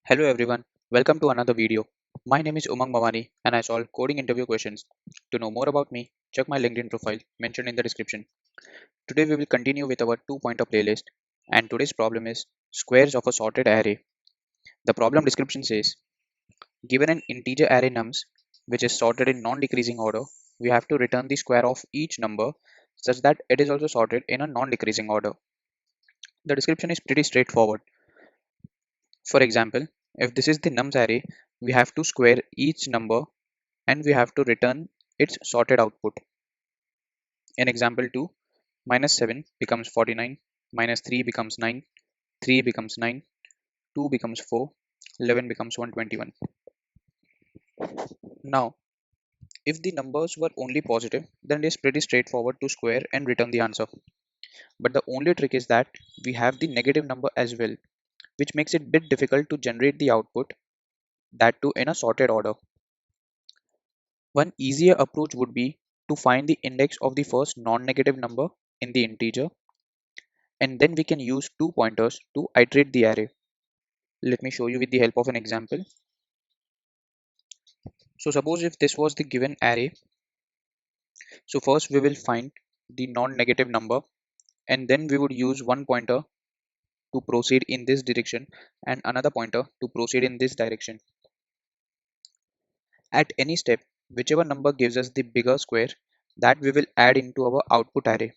Hello everyone, welcome to another video. My name is Umang Mawani and I solve coding interview questions. To know more about me, check my LinkedIn profile mentioned in the description. Today we will continue with our two-pointer playlist and today's problem is squares of a sorted array. The problem description says, given an integer array nums which is sorted in non-decreasing order, we have to return the square of each number such that it is also sorted in a non-decreasing order. The description is pretty straightforward. For example, if this is the nums array, we have to square each number and we have to return its sorted output. In example 2, minus 7 becomes 49, minus 3 becomes 9, 3 becomes 9, 2 becomes 4, 11 becomes 121. Now, if the numbers were only positive, then it is pretty straightforward to square and return the answer. But the only trick is that we have the negative number as well, which makes it a bit difficult to generate the output, that too in a sorted order. One easier approach would be to find the index of the first non-negative number in the integer, and then we can use two pointers to iterate the array. Let me show you with the help of an example. So suppose if this was the given array, so first we will find the non-negative number and then we would use one pointer to proceed in this direction and another pointer to proceed in this direction. At any step, whichever number gives us the bigger square, that we will add into our output array.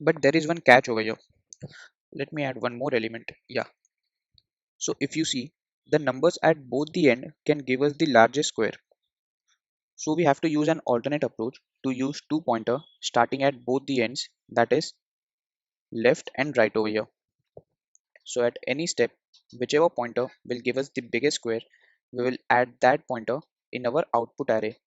But there is one catch over here. Let me add one more element. Yeah. So if you see, the numbers at both the end can give us the largest square. So we have to use an alternate approach to use two pointer starting at both the ends, that is left and right over here. So at any step, whichever pointer will give us the biggest square, we will add that pointer in our output array,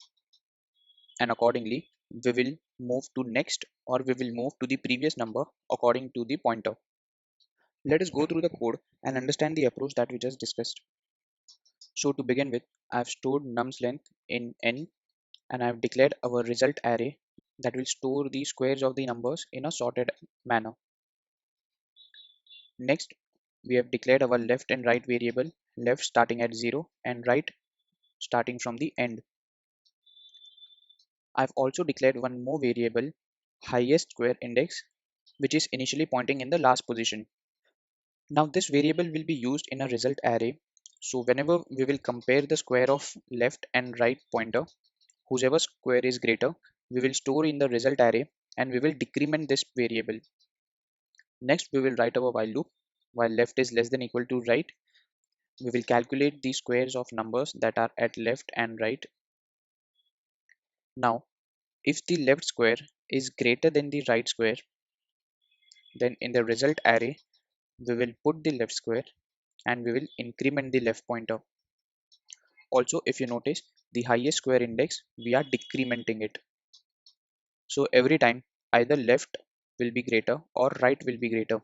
and accordingly we will move to next or we will move to the previous number according to the pointer. Let us go through the code and understand the approach that we just discussed. So to begin with, I have stored num's length in n and I have declared our result array that will store the squares of the numbers in a sorted manner. Next, we have declared our left and right variable, left starting at 0 and right starting from the end. I've also declared one more variable, highest square index, which is initially pointing in the last position. Now this variable will be used in a result array. So whenever we will compare the square of left and right pointer, whosever square is greater, we will store in the result array and we will decrement this variable. Next, we will write our while loop. While left is less than equal to right, we will calculate the squares of numbers that are at left and right. Now, if the left square is greater than the right square, then in the result array, we will put the left square and we will increment the left pointer. Also, if you notice, the highest square index, we are decrementing it. So every time either left will be greater or right will be greater.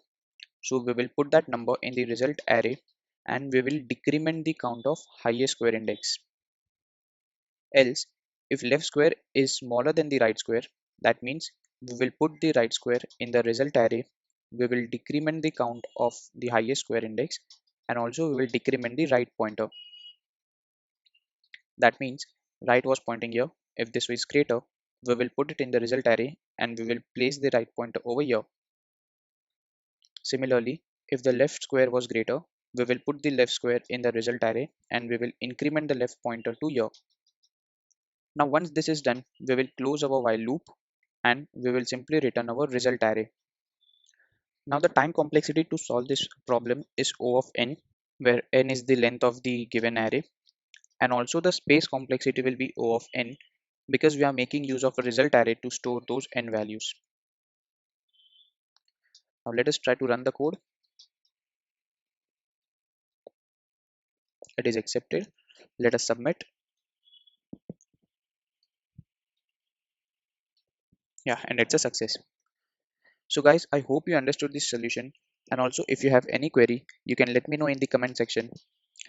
So we will put that number in the result array and we will decrement the count of highest square index. Else, if left square is smaller than the right square, that means we will put the right square in the result array. We will decrement the count of the highest square index and also we will decrement the right pointer. That means right was pointing here. If this is greater, we will put it in the result array and we will place the right pointer over here. Similarly, if the left square was greater, we will put the left square in the result array and we will increment the left pointer to here. Now once this is done, we will close our while loop and we will simply return our result array. Now the time complexity to solve this problem is O of n, where n is the length of the given array, and also the space complexity will be O of n because we are making use of a result array to store those n values. Now let us try to run the code. It is accepted. Let us submit. Yeah, and it's a success. So guys, I hope you understood this solution, and also if you have any query, you can let me know in the comment section,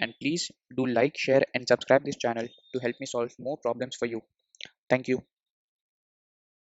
and please do like, share and subscribe this channel to help me solve more problems for you. Thank you.